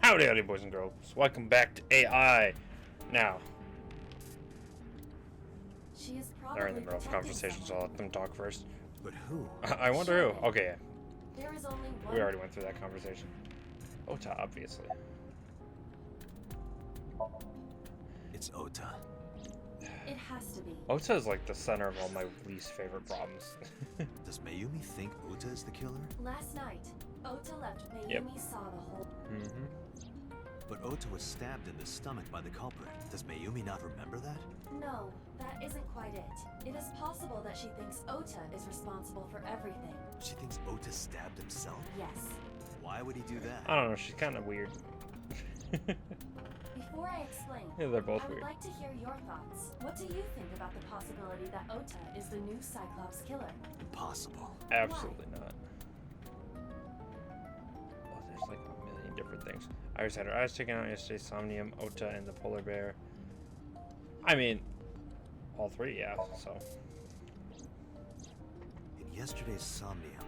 Howdy, howdy, boys and girls. Welcome back to AI. Now, She is they're in the probably middle of a protecting conversation, so I'll someone. let them talk first. But who? I wonder who. Okay, There is only one. we already went through that conversation. Ota, obviously. It's Ota. It has to be. Ota is like the center of all my least favorite problems. Does Mayumi think Ota is the killer? Last night, Ota left Mayumi Yep. saw the whole. Mm-hmm. But Ota was stabbed in the stomach by the culprit. Does Mayumi not remember that? No, that isn't quite it. It is possible that she thinks Ota is responsible for everything. She thinks Ota stabbed himself? Yes. Why would he do that? I don't know, she's kind of weird. Before I explain, Yeah, they're both I would weird. like to hear your thoughts. What do you think about the possibility that Ota is the new Cyclops killer? Impossible. Absolutely not. Oh, there's like a million different things. Iris had her eyes taken out yesterday. Somnium, Ota, and the polar bear. I mean, all three, yeah. So In yesterday's Somnium,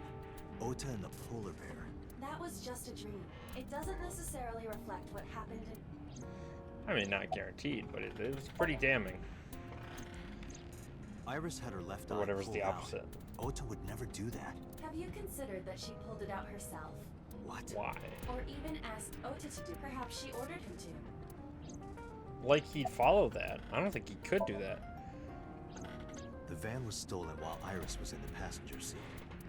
Ota and the polar bear. That was just a dream. It doesn't necessarily reflect what happened in. I mean, not guaranteed, but it was pretty damning. Iris had her left Or eye whatever's pulled the out. opposite. Ota would never do that. Have you considered that she pulled it out herself? What? Why? Or even asked Ota to do? Perhaps she ordered him to. Like he'd follow that. I don't think he could do that. The van was stolen while Iris was in the passenger seat.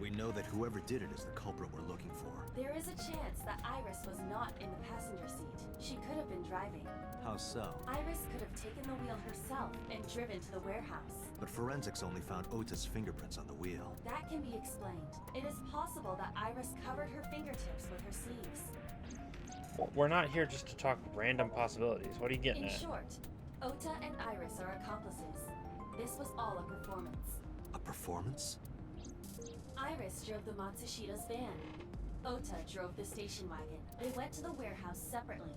We know that whoever did it is the culprit we're looking for. There is a chance that Iris was not in the passenger seat. She could have been driving. How so? Iris could have taken the wheel herself and driven to the warehouse. But forensics only found Ota's fingerprints on the wheel. That can be explained. It is possible that Iris covered her fingertips with her sleeves. We're not here just to talk random possibilities. What are you getting In at? short, Ota and Iris are accomplices. This was all a performance. A performance? Iris drove the Matsushida's van. Ota drove the station wagon. They went to the warehouse separately.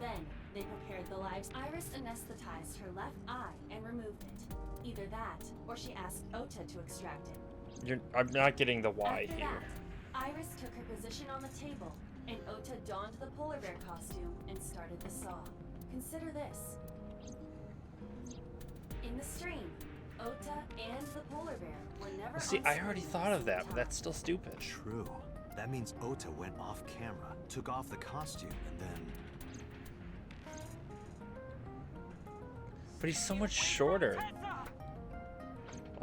Then, they prepared the lives. Iris anesthetized her left eye and removed it. Either that, or she asked Ota to extract it. I'm not getting the why After here. that, Iris took her position on the table, and Ota donned the polar bear costume and started the saw. Consider this. In the stream, Ota and the polar bear were never See, on I already screen thought at of the that, same but that's still stupid. True. That means Ota went off camera, took off the costume, and then... But he's so much shorter.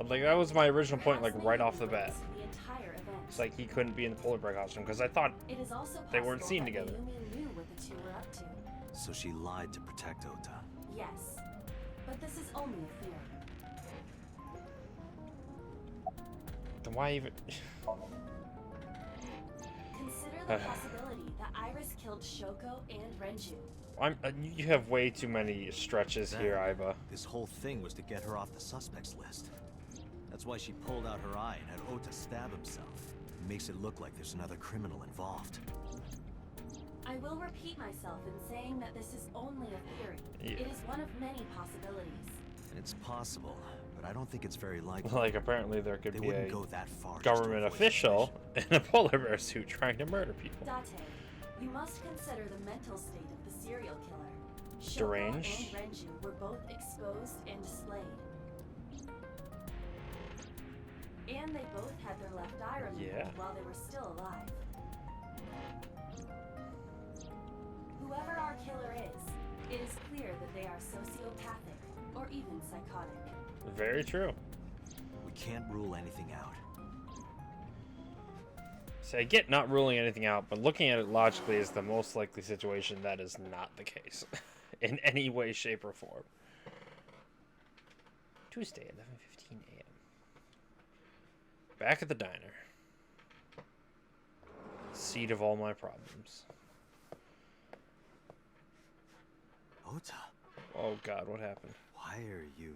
Like, that was my original point, like, Perhaps right Mayumi off the bat. witnessed the entire event. It's like he couldn't be in the polar bear costume, because I thought It is also they weren't possible seen that together. Mayumi knew what the two were up to. So she lied to protect Ota. Yes, but this is only a theory. then why even... Consider the possibility that Iris killed Shoko and Renju. you have way too many stretches here, Iva. This whole thing was to get her off the suspects list. That's why she pulled out her eye and had Ota stab himself. It makes it look like there's another criminal involved. I will repeat myself in saying that this is only a theory. Yeah. It is one of many possibilities. It's possible, but I don't think it's very likely. Like, apparently there could They be wouldn't a go that far just to government avoid official suspicion. in a polar bear suit trying to murder people. Date, you must consider the mental state of the serial killer. Shoko Deranged? and Renju were both exposed and displayed. And they both had their left eye removed Yeah. while they were still alive. Whoever our killer is, it is clear that they are sociopathic or even psychotic. Very true. We can't rule anything out. So I get not ruling anything out, but looking at it logically is the most likely situation that is not the case. In any way, shape, or form. Tuesday, 11:15 a.m. Back at the diner. Seat of all my problems. Ota, Oh god, what happened? why are you...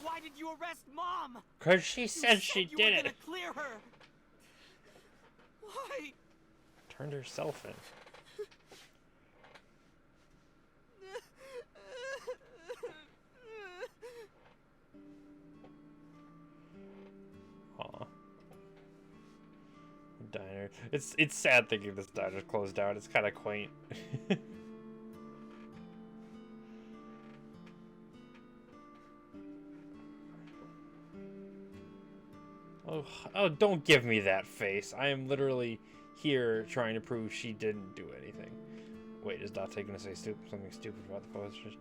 Why did you arrest Mom? Cause she You said she you did were it. gonna clear her. Why? Turned herself in. Aw. diner. It's sad thinking this diner's closed down. It's kind of quaint. Oh, don't give me that face. I am literally here trying to prove she didn't do anything. Wait, is Date gonna say something stupid about the posters?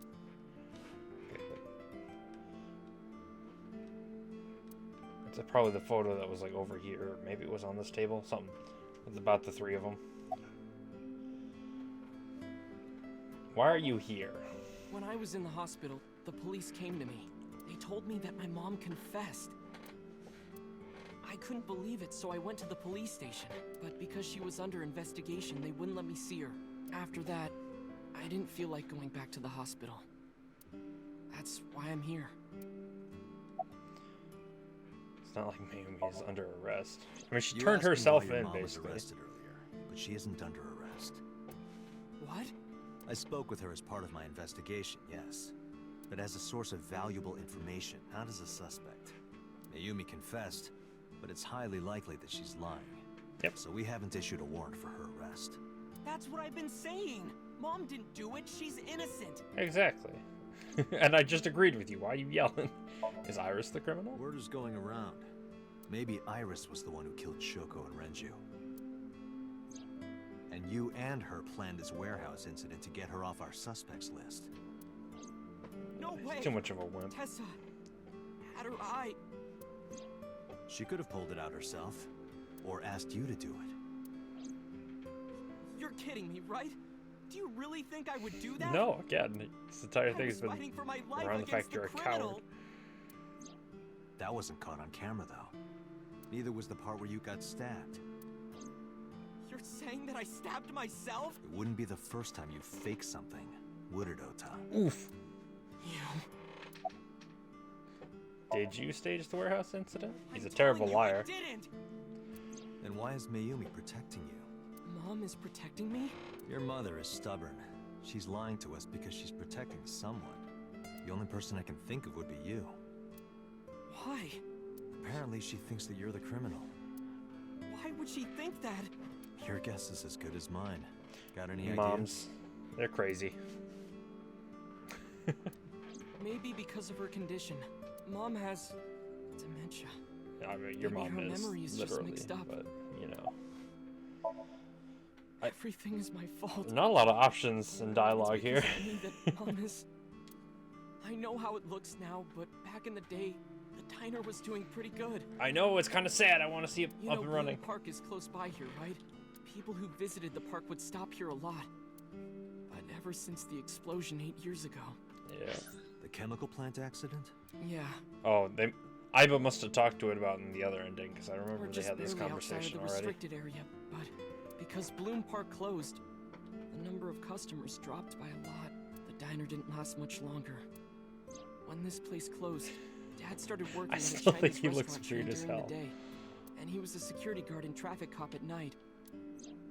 Okay, good. It's probably the photo that was like over here, or maybe it was on this table. Something. It's about the three of them. Why are you here? When I was in the hospital, the police came to me. They told me that my mom confessed. I couldn't believe it, so I went to the police station. But because she was under investigation, they wouldn't let me see her. After that, I didn't feel like going back to the hospital. That's why I'm here. It's not like Mayumi is under arrest. I mean, she You turned asked me herself why your in, mom was basically. arrested earlier, but she isn't under arrest. What? I spoke with her as part of my investigation, yes. But as a source of valuable information, not as a suspect. Mayumi confessed, but it's highly likely that she's lying. Yep. So we haven't issued a warrant for her arrest. That's what I've been saying. Mom didn't do it. She's innocent. Exactly. And I just agreed with you. Why are you yelling? Is Iris the criminal? Word is going around. Maybe Iris was the one who killed Shoko and Renju. And you and her planned this warehouse incident to get her off our suspects list. No way. Too much of a wimp. Tessa had her eye. She could have pulled it out herself, or asked you to do it. You're kidding me, right? Do you really think I would do that? No, again, this entire thing I has was been fighting for my life around the fact against you're a criminal. coward. That wasn't caught on camera, though. Neither was the part where you got stabbed. You're saying that I stabbed myself? It wouldn't be the first time you'd fake something, would it, Ota? Oof. You... Did you stage the warehouse incident? He's a I'm terrible telling you, I liar. didn't. Then why is Mayumi protecting you? Mom is protecting me? Your mother is stubborn. She's lying to us because she's protecting someone. The only person I can think of would be you. Why? Apparently, she thinks that you're the criminal. Why would she think that? Your guess is as good as mine. Got any Moms, they're crazy. Maybe because of her condition. Mom has dementia. I mean, your Maybe mom her is memory is just literally, mixed up. but you know, Everything is my fault. not a lot of options in dialogue It's here. because of me that Mom is... I know how it looks now, but back in the day, the diner was doing pretty good. I know, it's kind of sad. I want to see it You up know, and running. Bloom Park is close by here, right? People who visited the park would stop here a lot. But ever since the explosion 8 years ago... Yeah. The chemical plant accident? Yeah, Oh, Iva must have talked to it about in the other ending, because I we're remember they just had this barely outside of conversation the already. restricted area, but because Bloom Park closed, the number of customers dropped by a lot. The diner didn't last much longer. When this place closed, Dad started working I at a still think Chinese he looks restaurant chain weird as during hell. the day, and he was a security guard and traffic cop at night.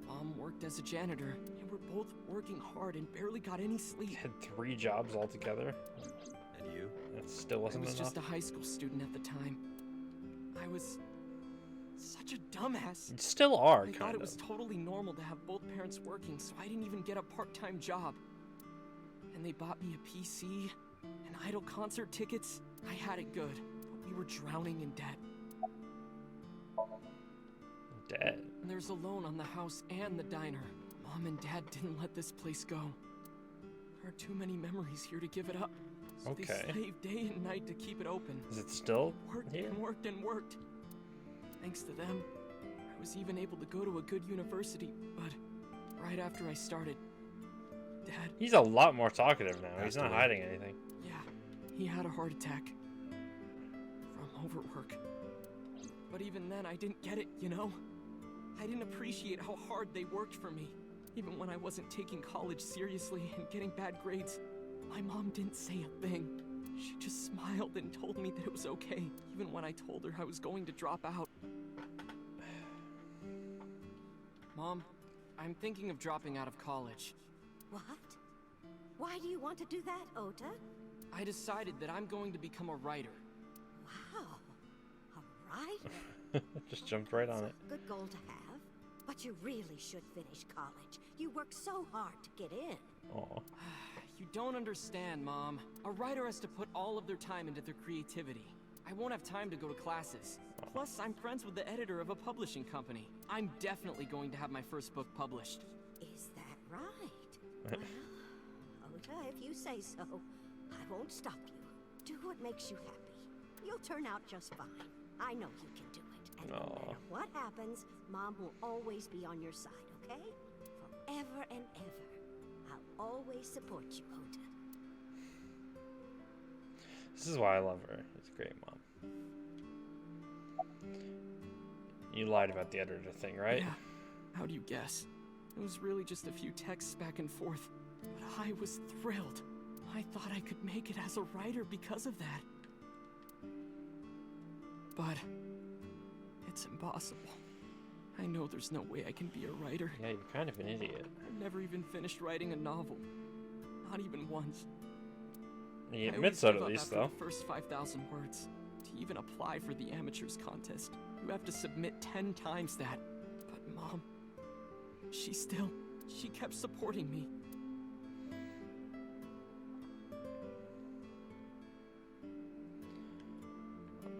Mom worked as a janitor, and we're both working hard and barely got any sleep. Had 3 jobs altogether. And you? That still I wasn't was enough. just a high school student at the time. I was such a dumbass. You still are, I thought kind it of. was totally normal to have both parents working, so I didn't even get a part-time job. And they bought me a PC and idol concert tickets. I had it good, but we were drowning in debt. Dead. And there's a loan on the house and the diner. Mom and Dad didn't let this place go. There are too many memories here to give it up. So Okay. they slaved day and night to keep it open. Is it still Worked here? and worked and worked. Thanks to them, I was even able to go to a good university, but right after I started, Dad, He's a lot more talkative now. He's Passed not away. hiding anything. yeah, he had a heart attack from overwork. But even then, I didn't get it, you know? I didn't appreciate how hard they worked for me. Even when I wasn't taking college seriously and getting bad grades, my mom didn't say a thing. She just smiled and told me that it was okay, even when I told her I was going to drop out. Mom, I'm thinking of dropping out of college. What? Why do you want to do that, Ota? I decided that I'm going to become a writer. Wow. A writer? Just jumped right on it. Good goal to have. But you really should finish college. You worked so hard to get in. Aw. You don't understand, Mom. A writer has to put all of their time into their creativity. I won't have time to go to classes. Plus, I'm friends with the editor of a publishing company. I'm definitely going to have my first book published. Is that right? Well, Ota, if you say so, I won't stop you. Do what makes you happy. You'll turn out just fine. I know you can do it. And no matter what happens, Mom will always be on your side, okay? Forever and ever. I'll always support you, Ota. This is why I love her. It's a great mom. You lied about the editor thing, right? Yeah. How do you guess? It was really just a few texts back and forth. But I was thrilled. I thought I could make it as a writer because of that. But it's impossible. I know there's no way I can be a writer. Yeah, you're kind of an idiot. I never even finished writing a novel. Not even once. He I admits always that give at up least, after though. the first 5,000 words. To even apply for the amateurs contest, you have to submit 10 times that. But Mom, she kept supporting me.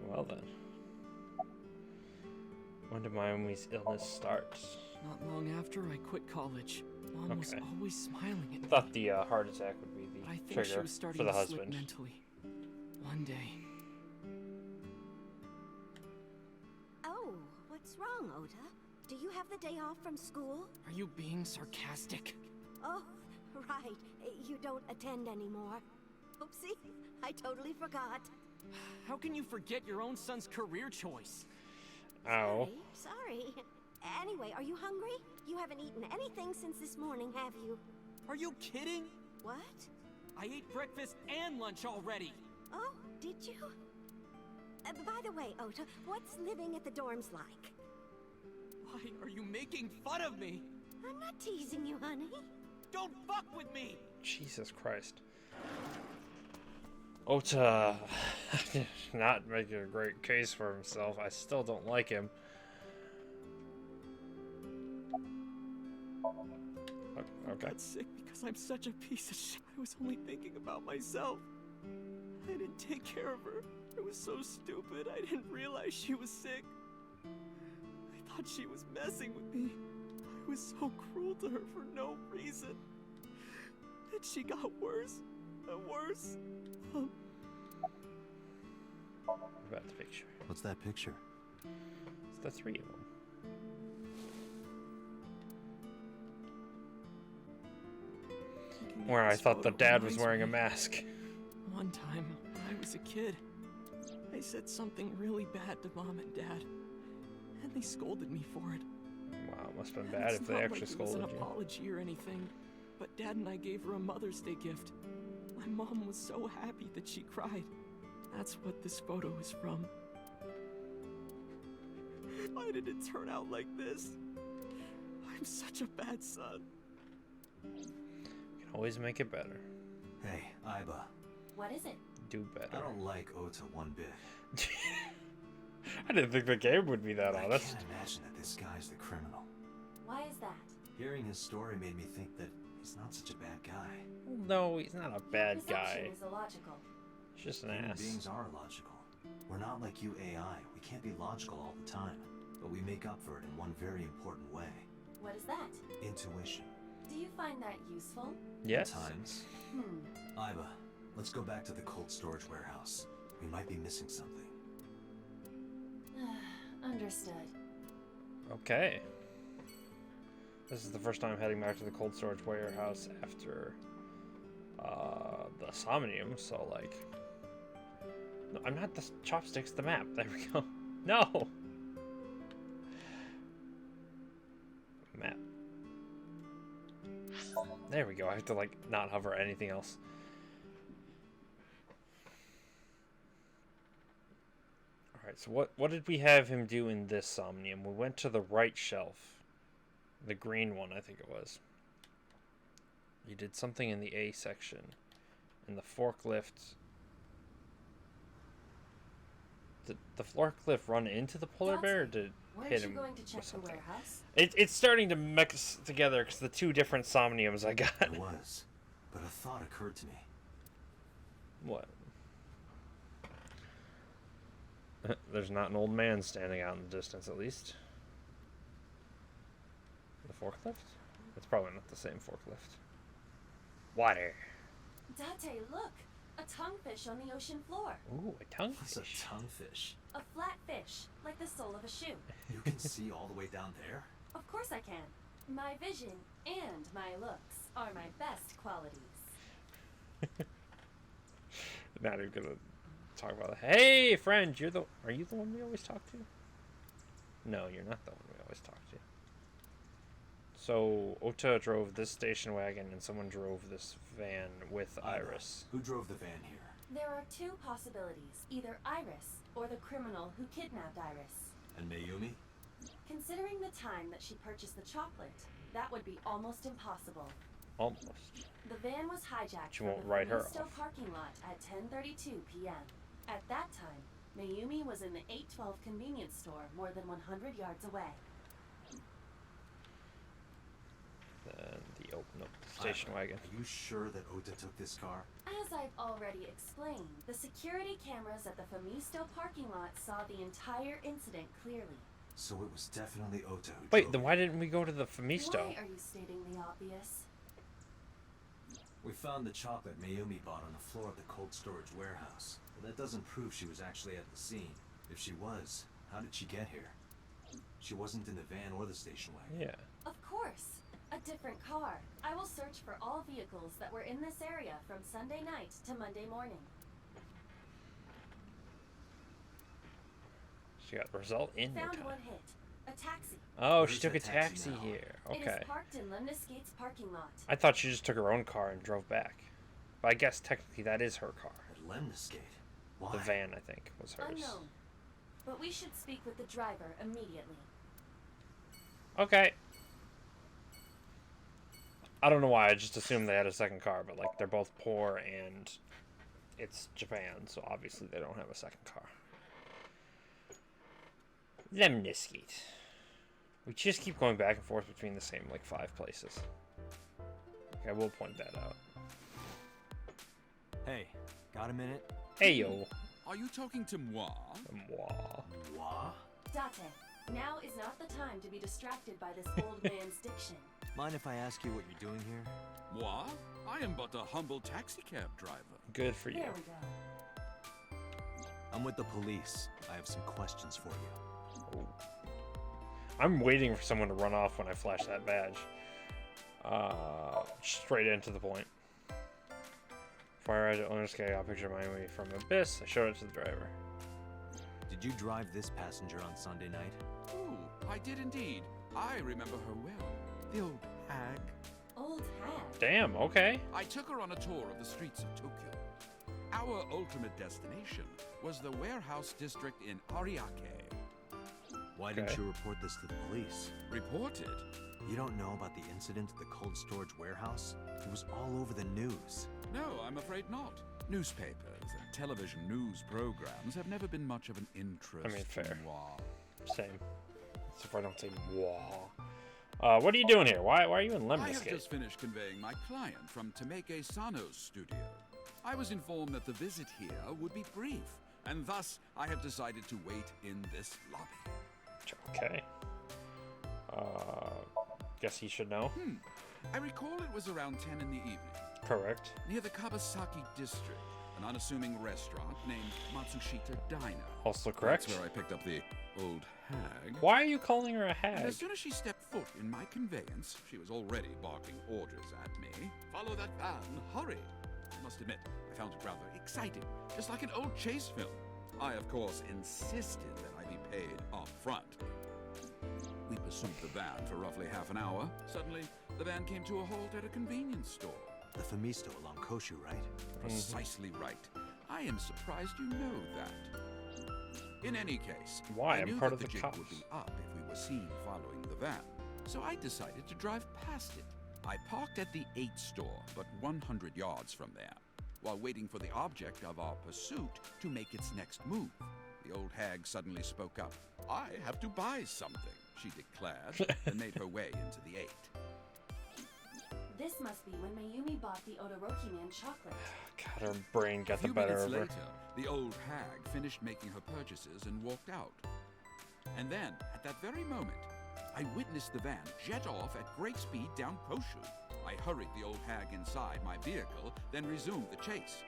Well then. When did Mayumi's illness start? Not long after I quit college, Mom was Okay. always smiling at me. I thought the heart attack would be But I the think she trigger was starting for the to slip husband. mentally. One day. Oh, what's wrong, Ota? Do you have the day off from school? Are you being sarcastic? Oh, right. You don't attend anymore. Oopsie, I totally forgot. How can you forget your own son's career choice? Ow. Sorry. Anyway, are you hungry? You haven't eaten anything since this morning, have you? Are you kidding? What? I ate breakfast and lunch already. Oh, did you? By the way, Ota, what's living at the dorms like? Why are you making fun of me? I'm not teasing you, honey. Don't fuck with me! Jesus Christ. Ota not making a great case for himself. I still don't like him. Okay. I got sick because I'm such a piece of shit. I was only thinking about myself. I didn't take care of her. It was so stupid. I didn't realize she was sick. I thought she was messing with me. I was so cruel to her for no reason. And she got worse and worse. What about the picture? What's that picture? It's the three of them. Where I thought the dad was wearing a mask. One time, when I was a kid, I said something really bad to Mom and Dad, and they scolded me for it. Wow, it must have been And bad it's if they not actually like scolded it was an you. apology or anything, but Dad and I gave her a Mother's Day gift. My mom was so happy that she cried. That's what this photo is from. Why did it turn out like this? I'm such a bad son. You can always make it better. Hey, Iba. What is it? Do I better. don't like Ota one bit. I didn't think the game would be that I honest. can't imagine that this guy's the criminal. Why is that? Hearing his story made me think that he's not such a bad guy. No, he's not a bad Your guy. presumption is illogical. He's just an Human ass. beings are logical. We're not like you AI. We can't be logical all the time. But we make up for it in one very important way. What is that? Intuition. Do you find that useful? Yes. At times. Iba, let's go back to the cold storage warehouse. We might be missing something. Understood. Okay. This is the first time heading back to the cold storage warehouse after the Somnium, so like... No, I'm not the chopsticks, the map. There we go. No! Map. There we go. I have to like not hover anything else. Alright, so what did we have him do in this Somnium? We went to the right shelf. The green one, I think it was. He did something in the A section. In the forklift. Did the forklift run into the polar bear, or did Weren't hit you him going to with check the something. warehouse? It's starting to mix together because the two different Somniums I got. It was, but a thought occurred to me. What? There's not an old man standing out in the distance, at least. The forklift? It's probably not the same forklift. Water. Date, look! A tonguefish on the ocean floor. Ooh, a What's a tonguefish. tonguefish? A flat fish, like the sole of a shoe. You can see all the way down there? Of course I can. My vision and my looks are my best qualities. Not even gonna talk about it. Hey, friend, are you the one we always talk to? No, you're not the one we always talk to. So, Ota drove this station wagon and someone drove this van with Iris. Who drove the van here? There are two possibilities. Either Iris or the criminal who kidnapped Iris. And Mayumi? Considering the time that she purchased the chocolate, that would be almost impossible. Almost. The van was hijacked She from won't the write her Finisto off. parking lot at 10:32 p.m. At that time, Mayumi was in the 812 convenience store more than 100 yards away. Then the open up the station wagon. Are you sure that Ota took this car? As I've already explained, the security cameras at the Finisto parking lot saw the entire incident clearly. So it was definitely Ota who Wait, drove then it. why didn't we go to the Finisto? Why are you stating the obvious? We found the chocolate Mayumi bought on the floor of the cold storage warehouse. But that doesn't prove she was actually at the scene. If she was, how did she get here? She wasn't in the van or the station wagon. Yeah. Of course. A different car. I will search for all vehicles that were in this area from Sunday night to Monday morning. She got the result in no Found time. one hit. A taxi. Oh, Where's she took a that taxi taxi now? here. It Okay. is parked in Lemniscate's parking lot. I thought she just took her own car and drove back. But I guess technically that is her car. At Lemniscate? Why? The van, I think, was hers. Unknown. But we should speak with the driver immediately. Okay. I don't know why, I just assumed they had a second car, but like they're both poor and it's Japan, so obviously they don't have a second car. Lemniscate. We just keep going back and forth between the same like 5 places. Okay, I will point that out. Hey, got a minute? Hey yo. Are you talking to moi? Moi. Moi? Date, now is not the time to be distracted by this old man's diction. Mind if I ask you what you're doing here? Moi? I am but a humble taxicab driver. Good for you. There we go. I'm with the police. I have some questions for you. Ooh. I'm waiting for someone to run off when I flash that badge. Straight into the point. Before I arrived at Lemniscate, I got a picture of Miami from Abyss. I showed it to the driver. Did you drive this passenger on Sunday night? Oh, I did indeed. I remember her well. The old hag. Old hag. Damn, okay. I took her on a tour of the streets of Tokyo. Our ultimate destination was the warehouse district in Ariake. Why didn't Okay. you report this to the police? Reported? You don't know about the incident at the cold storage warehouse? It was all over the news. No, I'm afraid not. Newspapers and television news programs have never been much of an interest. I mean, fair. to moi. Same. So if I don't say moi. What are you doing here? Why are you in I have Lemniscate? just finished conveying my client from Tameke Sano's studio. I was informed that the visit here would be brief, and thus I have decided to wait in this lobby. Okay. Guess he should know. I recall it was around 10 in the evening, Correct. near the Kawasaki district, an unassuming restaurant named Matsushita Diner. Also correct. That's where I picked up the old hag. Why are you calling her a And hag? as soon as she stepped foot in my conveyance, she was already barking orders at me. Follow that van, hurry! I must admit, I found it rather exciting, just like an old chase film. I, of course, insisted that I be paid up front. We pursued the van for roughly half an hour. Suddenly, the van came to a halt at a convenience store. The Famisto along Koshu, right? Precisely right. I am surprised you know that. In any case, Why? I I'm knew part that of the jig cops. would be up if we were seen following the van, so I decided to drive past it. I parked at the 8 store, but 100 yards from there, while waiting for the object of our pursuit to make its next move. The old hag suddenly spoke up. I have to buy something, she declared, and made her way into the 8. This must be when Mayumi bought the Odoroki Man chocolate. God, her brain got A the few better minutes of her. later, the old hag finished making her purchases and walked out. And then, at that very moment, I witnessed the van jet off at great speed down Poshu. I hurried the old hag inside my vehicle, then resumed the chase.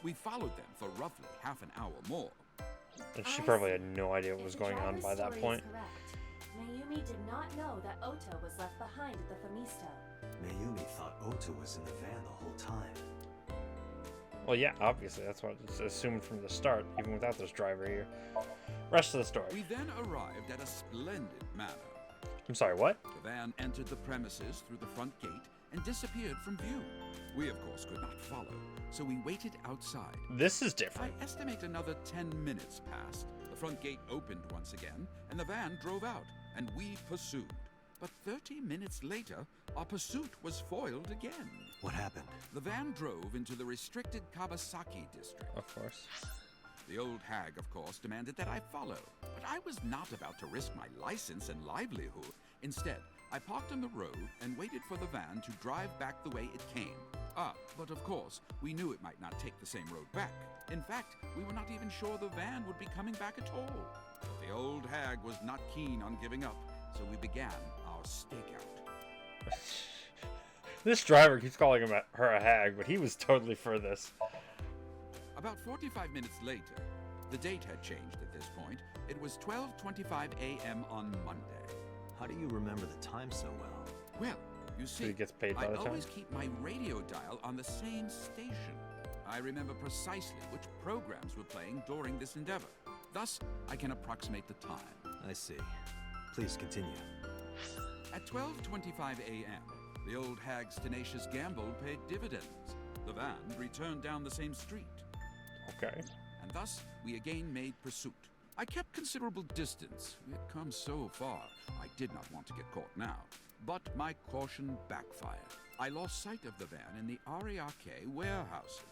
We followed them for roughly half an hour more. And she I probably see. had no idea what If was the going on driver's by that story point. is correct, Mayumi did not know that Ota was left behind at the Famisto. Mayumi thought Ota was in the van the whole time. Well, yeah, obviously. That's what it's assumed from the start, even without this driver here. Rest of the story. We then arrived at a splendid manor. I'm sorry, what? The van entered the premises through the front gate and disappeared from view. We, of course, could not follow, so we waited outside. This is I different. estimate another 10 minutes passed. The front gate opened once again, and the van drove out, and we pursued. But 30 minutes later, our pursuit was foiled again. What happened? The van drove into the restricted Kabasaki district. Of course. The old hag, of course, demanded that I follow, but I was not about to risk my license and livelihood. Instead, I parked on the road and waited for the van to drive back the way it came. But of course, we knew it might not take the same road back. In fact, we were not even sure the van would be coming back at all. But the old hag was not keen on giving up, so we began our stakeout. This driver keeps calling her a hag, but he was totally for this. About 45 minutes later, the date had changed at this point. It was 12:25 a.m. on Monday. How do you remember the time so well? Well, you see, he gets paid by I the time? always keep my radio dial on the same station. I remember precisely which programs were playing during this endeavor. Thus, I can approximate the time. I see. Please continue. At 12:25 a.m., the old hag's tenacious gamble paid dividends. The van returned down the same street. Okay. And thus we again made pursuit. I kept considerable distance. We had come so far, I did not want to get caught now. But my caution backfired. I lost sight of the van in the Ariake warehouses.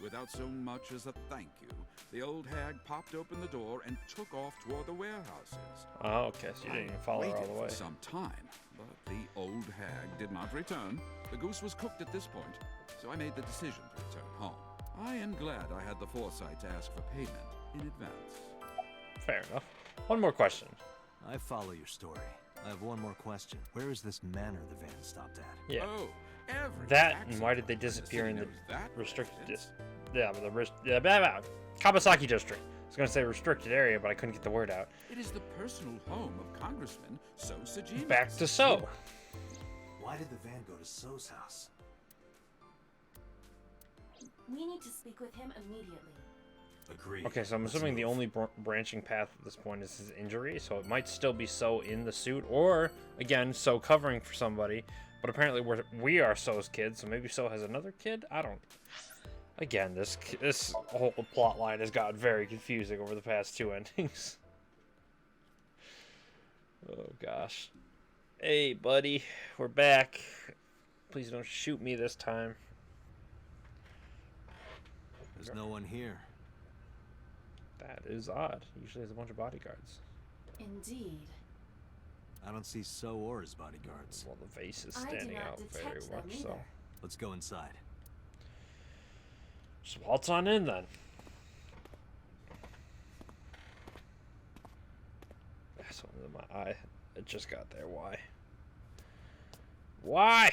Without so much as a thank you, the old hag popped open the door and took off toward the warehouses. Oh, okay, so you didn't even follow her all waited the way. for some time, but the old hag did not return. The goose was cooked at this point, so I made the decision to return home. I am glad I had the foresight to ask for payment in advance. Fair enough. One more question. I follow your story. I have one more question. Where is this manor the van stopped at? Yeah. Oh, every That, taxi and why did they driver in disappear in the city knows that restricted residence. Yeah, but Kabasaki district. I was gonna say restricted area, but I couldn't get the word out. It is the personal home of Congressman So Sajima. Back to So. Why did the van go to So's house? We need to speak with him immediately. Agreed. Okay, so I'm Let's assuming the move. only branching path at this point is his injury, so it might still be So in the suit, or again, So covering for somebody. But apparently we are So's kids, so maybe So has another kid. I don't. Again, this whole plot line has gotten very confusing over the past 2 endings. Oh gosh. Hey, buddy, we're back. Please don't shoot me this time. There's no one here. That is odd. Usually there's a bunch of bodyguards. Indeed. I don't see So or his bodyguards. Well, the vase is I do standing not out very detect them much so. either. Let's go inside. Just waltz on in then. That's one of my eye. It just got there. Why? Why?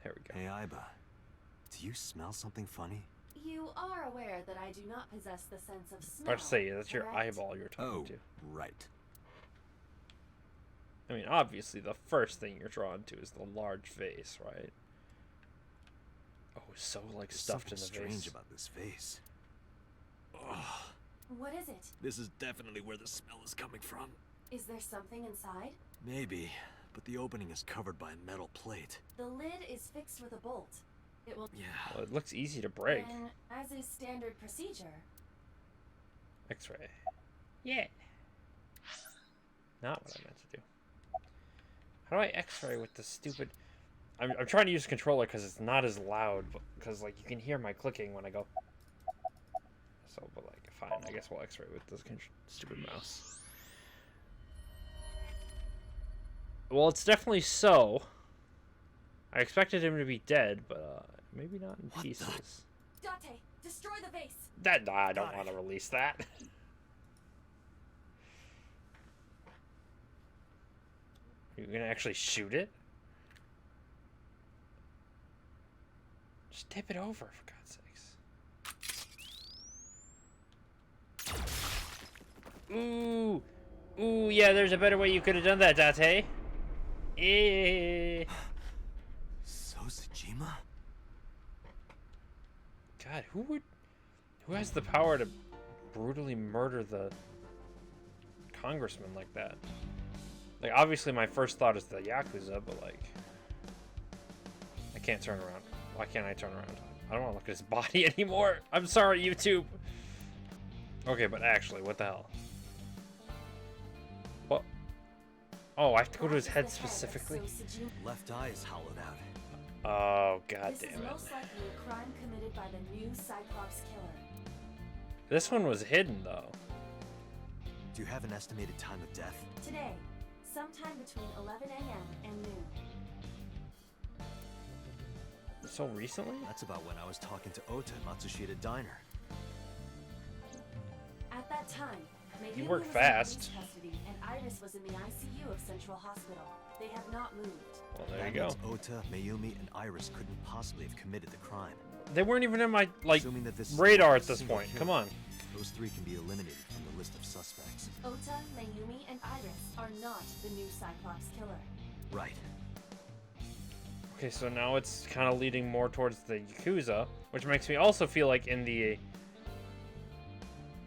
There we go. Hey, Iba. Do you smell something funny? You are aware that I do not possess the sense of I smell. have to say, that's your correct? eyeball you're talking Oh, to. right. I mean, obviously, the first thing you're drawn to is the large vase, right? Oh, it's so like There's stuffed in something the vase. strange about this vase. Ugh. What is it? This is definitely where the smell is coming from. Is there something inside? Maybe, but the opening is covered by a metal plate. The lid is fixed with a bolt. It will. Yeah. Well, it looks easy to break. And as is standard procedure, X-ray. Yeah. Not what I meant to do. How do I X-ray with the stupid? I'm trying to use the controller because it's not as loud, because like you can hear my clicking when I go. So, but like if Fine, I guess we'll X-ray with this stupid mouse. Well, it's definitely so. I expected him to be dead, but maybe not in pieces. Date, destroy the vase. That I don't want to release that. You're gonna actually shoot it? Just tip it over, for God's sakes. Ooh. Ooh, yeah, there's a better way you could have done that, Date. Eh. Sosajima? God, who has the power to brutally murder the congressman like that? Like, obviously my first thought is the Yakuza, but like, I can't turn around. Why can't I turn around? I don't want to look at his body anymore. I'm sorry, YouTube. Okay, but actually, what the hell? What? Oh, I have to go to his head specifically? Left eye is hollowed out. Oh, god This damn is it. most likely a crime committed by the new Cyclops killer. This one was hidden, though. Do you have an estimated time of death? Today, sometime between 11 a.m. and noon. So recently? That's about when I was talking to Ota at Matsushita Diner. At that time, Mayumi You work was fast. in police custody and Iris was in the ICU of Central Hospital. They have not moved. Well, there That you go. means Ota, Mayumi, and Iris couldn't possibly have committed the crime. They weren't even in my, like, Assuming that this is radar a at this single point. killer, Come on. Those three can be eliminated from the list of suspects. Ota, Mayumi, and Iris are not the new Cyclops killer. Right. Okay, so now it's kind of leading more towards the Yakuza, which makes me also feel like in the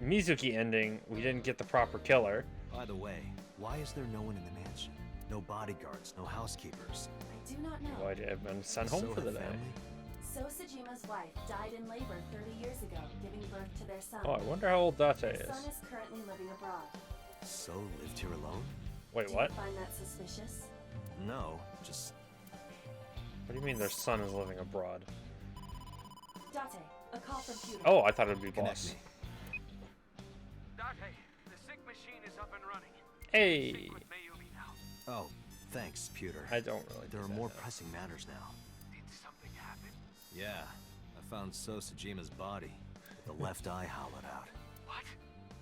Mizuki ending, we didn't get the proper killer. By the way, why is there no one in the mansion? No bodyguards, no housekeepers. I do not know. Why did I have been sent home So for her the day? family? Sosajima's wife died in labor 30 years ago, giving birth to their son. Oh, I wonder how old Date Their is. son is currently living abroad. So lived here alone? Wait, Do what? you find that suspicious? No, just What do you mean their son is living abroad? Date, a call from Pewter. Oh, I thought it would be connect boss. me. Date, the sync machine is up and running. Hey! Sync with Mayumi now. Oh, thanks, Pewter. I don't really There do are that more now. pressing matters now. Did something happen? Yeah, I found Sosajima's body, with the left eye hollowed out. What?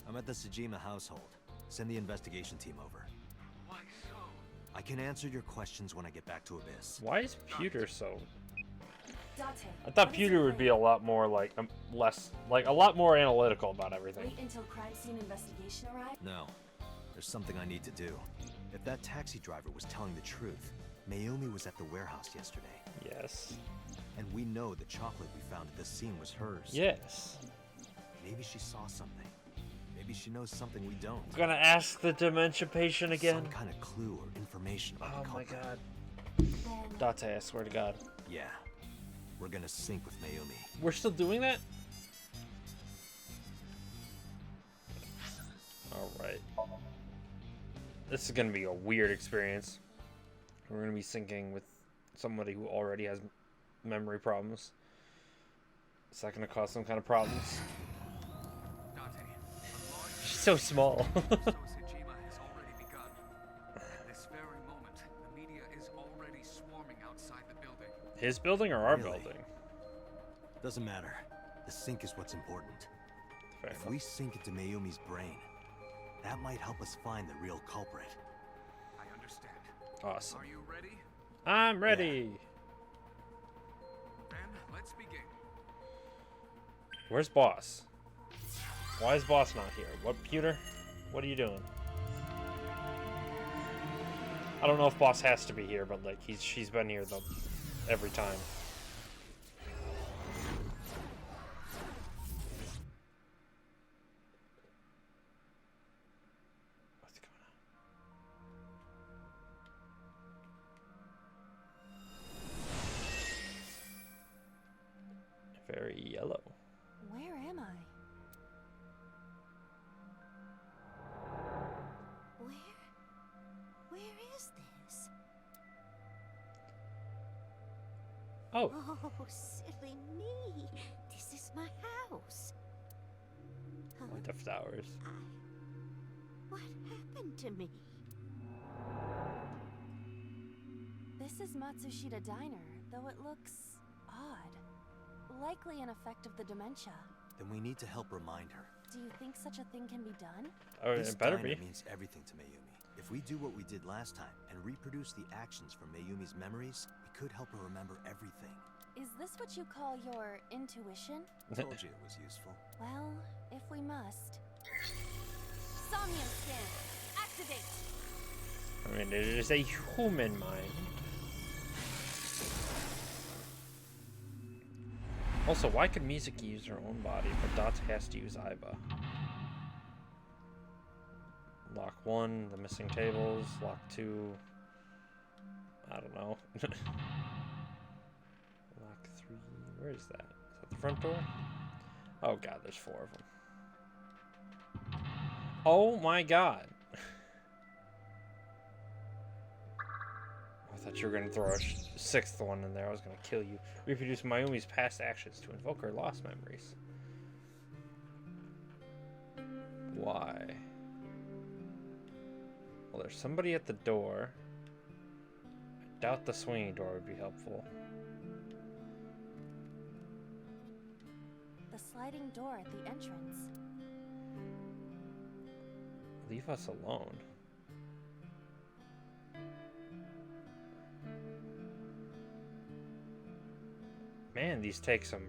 I'm at the Sajima household. Send the investigation team over. Why so? I can answer your questions when I get back to Abyss. Why is Pewter so... Date, I thought what is Pewter your would be plan? a lot more, like, less... Like, a lot more analytical about everything. Wait until crime scene investigation arrives? No, there's something I need to do. If that taxi driver was telling the truth, Mayumi was at the warehouse yesterday. Yes. And we know the chocolate we found at the scene was hers. Yes. Maybe she saw something. Maybe she knows something we don't. I'm gonna ask the dementia patient again. Some kind of clue or information about Oh the my culprit. god. Then, Date, I swear to god. Yeah. We're gonna sync with Mayumi. We're still doing that? Alright. This is gonna be a weird experience. We're gonna be syncing with somebody who already has memory problems. Is that gonna cause some kind of problems? Date, a large She's so small. Sosajima has already begun. At this very moment, the media is already swarming outside the building. His building or our Really? building? Doesn't matter. The sync is what's important. Fair If enough. we sync into Mayumi's brain, that might help us find the real culprit. I understand. Awesome. Are you ready? I'm ready. Then let's begin. Where's boss? Why is boss not here? What, Pewter? What are you doing? I don't know if boss has to be here, but like she's been here though every time. What's going on? Very yellow. Where am I? Where is this? Oh, Oh, silly me. This is my house. Light the flowers. What happened to me? This is Matsushita Diner, though it looks odd. Likely an effect of the dementia. Then we need to help remind her. Do you think such a thing can be done? Oh, This it better diner be. means everything to Mayumi. If we do what we did last time and reproduce the actions from Mayumi's memories, we could help her remember everything. Is this what you call your intuition? Told you it was useful. Well, if we must. Somnium scan. Activate. I mean, it is a human mind. Also, why could Mizuki use her own body, but Dot has to use Aiba? Lock 1, the missing tables. Lock 2, I don't know. Lock 3, where is that? Is that the front door? Oh god, there's 4 of them. Oh my god! I thought you were going to throw a 6th one in there. I was going to kill you. Reproduce Mayumi's past actions to invoke her lost memories. Why? Well, there's somebody at the door. I doubt the swinging door would be helpful. The sliding door at the entrance. Leave us alone. Man, these take some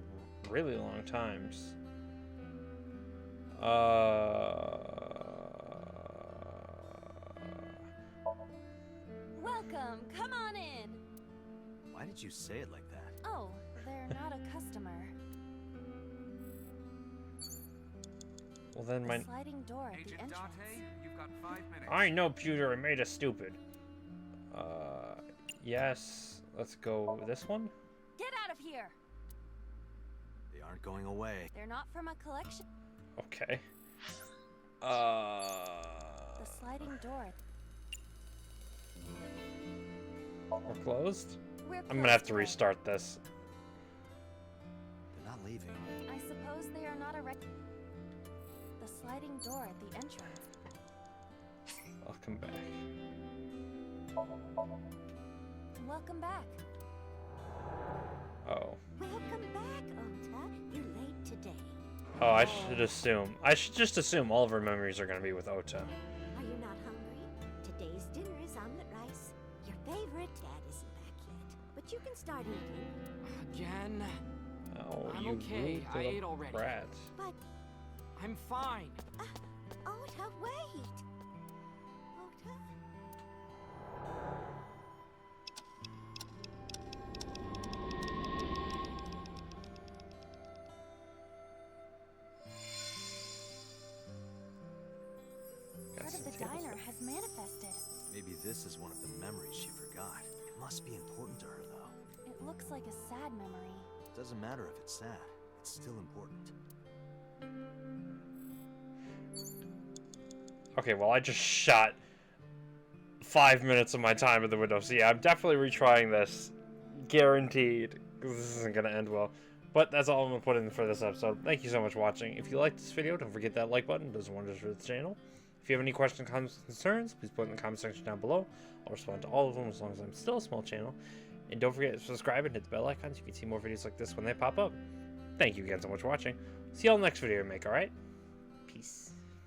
really long times. Welcome. Come on in. Why did you say it like that? Oh, they're not a customer. Well then, The sliding door at the Agent entrance. Date, you've got 5 minutes. I know, Pewter, I made us stupid. Yes. Let's go with this one. Get out of here. They aren't going away. They're not from a collection. Okay. The sliding door. We're closed? We're I'm gonna have closed to today. restart this. They're not leaving. I suppose they are not a The sliding door at the entrance. I'll come back. Welcome back. Oh. Welcome back, Ota. You're late today. Oh, I should assume. I should just assume all of her memories are gonna be with Ota. Are you not hungry? Today's dinner is omelet rice. Your favorite. Dad isn't back yet, but you can start eating. Again? Oh, I'm you okay. rude I little ate already. brat. But, I'm fine. Ota, wait. Ota? Got Part some of the tables diner back. has manifested. Maybe this is one of the memories she forgot. It must be important to her, though. It looks like a sad memory. Doesn't matter if it's sad. It's still important. Okay, well, I just shot 5 minutes of my time at the window. So yeah, I'm definitely retrying this. Guaranteed. Because this isn't going to end well. But that's all I'm going to put in for this episode. Thank you so much for watching. If you liked this video, don't forget that like button. It does wonders for the channel. If you have any questions, comments, concerns, please put it in the comment section down below. I'll respond to all of them as long as I'm still a small channel. And don't forget to subscribe and hit the bell icon so you can see more videos like this when they pop up. Thank you again so much for watching. See y'all next video I make, alright? Peace.